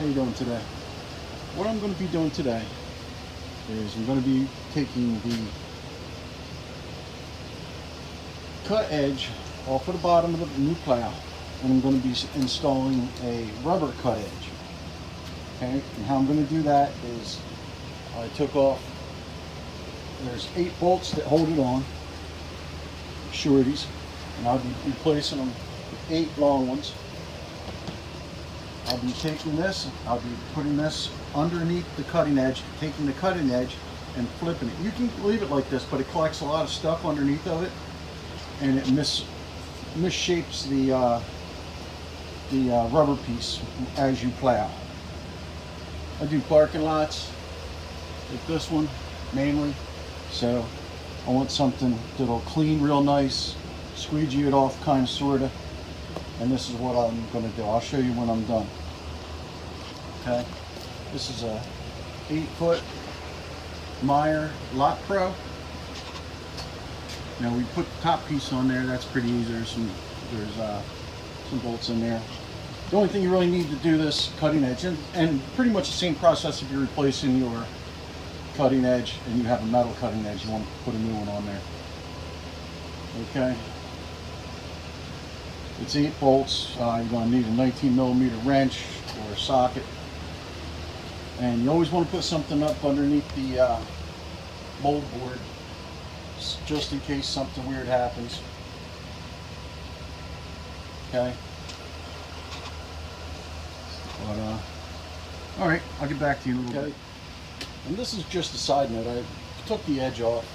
How you doing today? What I'm going to be doing today is I'm going to be taking the cut edge off of the bottom of the new plow, and I'm going to be installing a rubber cut edge. Okay, and how I'm going to do that is I took off, there's 8 bolts that hold it on, shorties, and I'll be replacing them with 8 long ones. I'll be taking this, I'll be putting this underneath the cutting edge, taking the cutting edge and flipping it. You can leave it like this, but it collects a lot of stuff underneath of it, and it misshapes the rubber piece as you plow. I do parking lots like this one mainly, so I want something that'll clean real nice, squeegee it off kind of sorta, and this is what I'm going to do. I'll show you when I'm done. Okay, this is a 8-foot Meyer Lotpro. Now we put the top piece on there. That's pretty easy. There's some bolts in there. The only thing you really need to do this cutting edge, and pretty much the same process if you're replacing your cutting edge and you have a metal cutting edge, you want to put a new one on there. Okay, it's 8 bolts. You're going to need a 19mm wrench or a socket, and you always want to put something up underneath the mold board just in case something weird happens. Okay. But all right, I'll get back to you in a little bit. And this is just a side note. I took the edge off.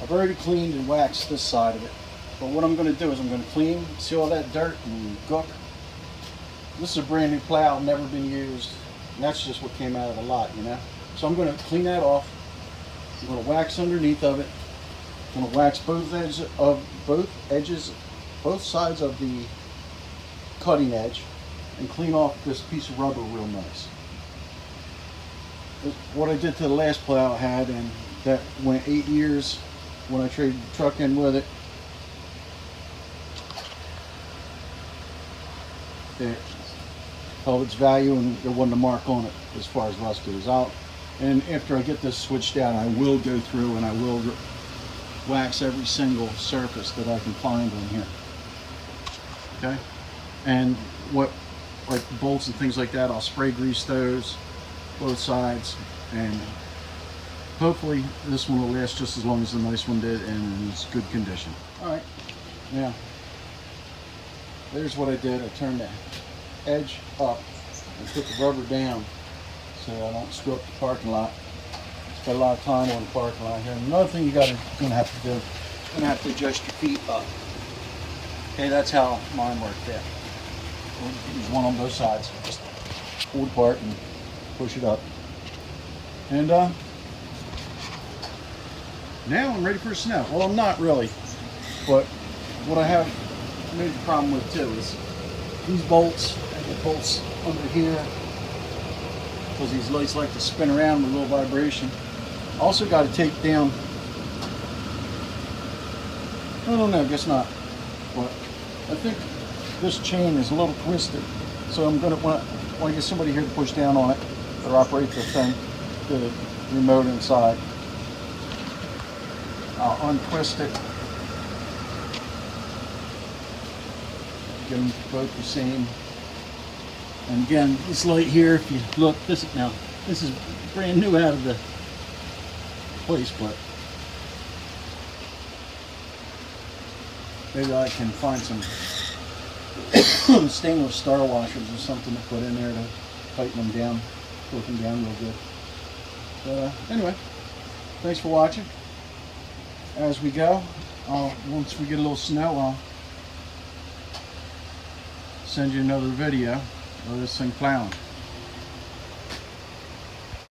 I've already cleaned and waxed this side of it. But what I'm going to do is I'm going to clean, see all that dirt and gook. This is a brand new plow, never been used. And that's just what came out of the lot, you know. So I'm going to clean that off. I'm going to wax underneath of it. I'm going to wax both sides of the cutting edge, and clean off this piece of rubber real nice. What I did to the last plow I had, and that went 8 years when I traded the truck in with it. It held its value, and there wasn't a mark on it as far as rust goes out. And after I get this switched out, I will go through and I will wax every single surface that I can find on here. Okay, and like bolts and things like that, I'll spray grease those both sides, and hopefully this one will last just as long as the nice one did and it's good condition. All right, now there's what I did. I turned the edge up and put the rubber down so I don't screw up the parking lot. Spent a lot of time on the parking lot here. And another thing you're gonna have to do, you're gonna have to adjust your feet up. Okay, that's how mine worked there. Use one on both sides. Just pull it apart and push it up. And now I'm ready for snow. Well, I'm not really, but what I have a major problem with too is these bolts. I get bolts under here because these lights like to spin around with a little vibration. Also got to take down, I don't know, I guess not, but I think this chain is a little twisted, so I'm going to want to get somebody here to push down on it or operate the thing, the remote inside. I'll untwist it, get them both the same. And again, this light here, if you look, this is brand new out of the place, but maybe I can find some stainless star washers or something to put in there to tighten them down, put them down real good. But anyway, thanks for watching. As we go, once we get a little snow, I'll send you another video of this thing plowing.